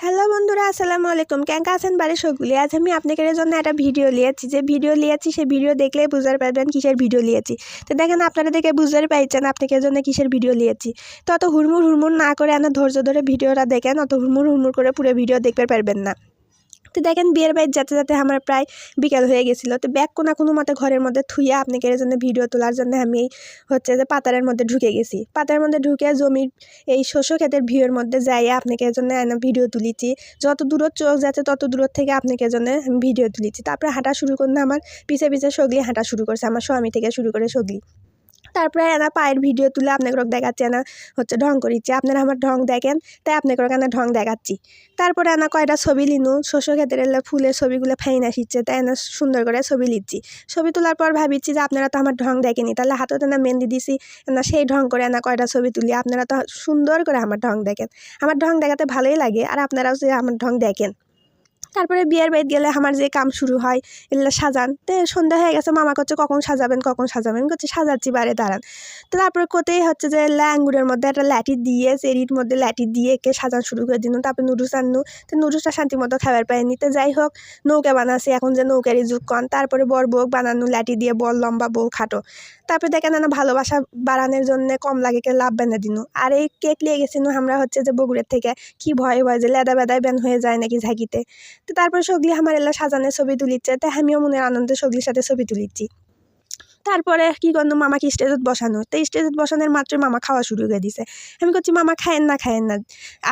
Hello বন্ধুরা, আসসালামু আলাইকুম। কেমন আছেন বাড়ির সকলে? আজ আমি আপনাদের জন্য একটা ভিডিও নিয়েছি। যে ভিডিও নিয়েছি সেই ভিডিও দেখলেই বুঝতে পারবেন কিসের ভিডিও নিয়েছি। তো দেখেন, আপনারা দেখে বুঝতে পারছেন আপনাদের জন্য কিসের ভিডিও নিয়েছি। তো অত হুড়মুড় না করে ধৈর্য ধরে ভিডিওটা দেখেন। অত হুড়মুড় করে পুরো ভিডিও দেখতে পারবেন না। তো দেখেন, বিয়ের বাড়ি যেতে যেতে আমার প্রায় বিকেল হয়ে গেছিলো। তো ব্যাগ কোনো মতে ঘরের মধ্যে থুইয়ে আপনাদের জন্য ভিডিও তোলার জন্য আমি যে পাতারের মধ্যে ঢুকে গেছি। পাতার মধ্যে ঢুকে জমির এই শস্য ক্ষেতের ভিউয়ের মধ্যে যাইয়ে আপনাদের জন্য ভিডিও তুলেছি। যত দূর চোখ যাচ্ছে তত দূর থেকে আপনাদের জন্য আমি ভিডিও তুলেছি। তারপরে হাঁটা শুরু করলে আমার পিছে পিছে সগলি হাঁটা শুরু করছে, আমার স্বামী থেকে শুরু করে সগলি। তারপরে পায়ের ভিডিও তুলে আপনাকে দেখাচ্ছি, ঢং করিচ্ছি। আপনারা আমার ঢং দেখেন, তাই আপনাকে ঢং দেখাচ্ছি। তারপরে কয়টা ছবি লিনু, শস্য ক্ষেতের ফুলের ছবিগুলো ফাইন আসিচ্ছে, তাই সুন্দর করে ছবি লিচ্ছি। ছবি তোলার পর ভাবিচ্ছি যে আপনারা তো আমার ঢং দেখেনি, তাহলে হাততে মেহেন্দি দিছি সেই ঢং করে কয়টা ছবি তুলি। আপনারা তো সুন্দর করে আমার ঢং দেখেন। আমার ঢং দেখাতে ভালোই লাগে, আর আপনারাও যে আমার ঢং দেখেন। তারপরে বিয়ের বাড়িতে গেলে আমার যে কাম শুরু হয় এগুলো সাজান। তো সন্ধ্যা হয়ে গেছে, মামা করছে কখন সাজাবেন করছে সাজাচ্ছি বারে দাঁড়ান। তো তারপরে কোথায় যে আঙ্গুরের মধ্যে একটা লাঠি দিয়ে চেরির মধ্যে লাঠি দিয়ে একে সাজান শুরু করে দিন। তারপরে নুডলস আনু, তো নুডলসটা শান্তি মতো খাবার পায়নি। তো যাই হোক, নৌকা বানাচ্ছি এখন, যে নৌকারই যুগ কন। তারপরে বর বউ বানানো লাঠি দিয়ে, বর লম্বা বউ খাটো। তারপরে দেখেন ভালোবাসা বাড়ানোর জন্য কম লাগে কে লাভ বেঁধে দিনু। আর এই কেক নিয়ে গেছিল আমরা যে বগুড়ের থেকে, কি ভয় যে লেদা বেদায় ব্যান হয়ে যায় নাকি ঝাঁকিতে। তো তারপর সগলি আমার এলা সাজানের ছবি তুলিচ্ছে, তাই আমিও মনের আনন্দে সগলির সাথে ছবি তুলিচ্ছি। তারপরে কি করলো, মামাকে স্টেজত বসানো। তো স্টেজত বসানোর মাত্র মামা খাওয়া শুরু করে দিছে। আমি করছি মামা খায়েন না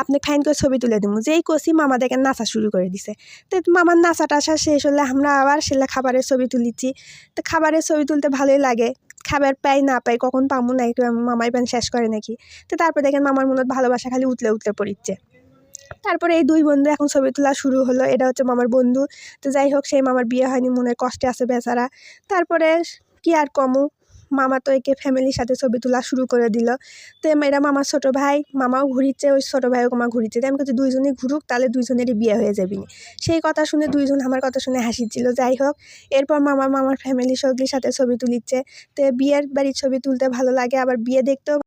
আপনি খাইন করে ছবি তুলে দিব। যেই কষি মামা দেখেন নাচা শুরু করে দিছে। তো মামার নাচা টাচা শেষ হলে আমরা আবার সেলা খাবারের ছবি তুলিচ্ছি। তো খাবারের ছবি তুলতে ভালোই লাগে। খাবার পাই না পাই কখন পামু না, একটু মামাই প্যান শেষ করে নাকি। তো তারপর দেখেন মামার মনত ভালোবাসা খালি উতলে পড়িচ্ছে। তারপরে এই দুই বন্ধু এখন ছবি তোলা শুরু হলো। এটা হচ্ছে মামার বন্ধু। তো যাই হোক, সেই মামার বিয়ে হয়নি, মনের কষ্টে আছে বেচারা। তারপরে কি আর কমু, মামা তো একে ফ্যামিলির সাথে ছবি তোলা শুরু করে দিল। তো এরা মামার ছোটো ভাই, মামাও ঘুরিচ্ছে, ওই ছোটো ভাইও মামা ঘুরিচ্ছে। তো আমি কাছে দুইজনই ঘুরুক, তাহলে দুইজনেরই বিয়ে হয়ে যাবি। সেই কথা শুনে দুইজন আমার কথা শুনে হাসিচ্ছিল। যাই হোক, এরপর মামার ফ্যামিলি সগলির সাথে ছবি তুলিচ্ছে। তো বিয়ের বাড়ির ছবি তুলতে ভালো লাগে, আবার বিয়ে দেখতেও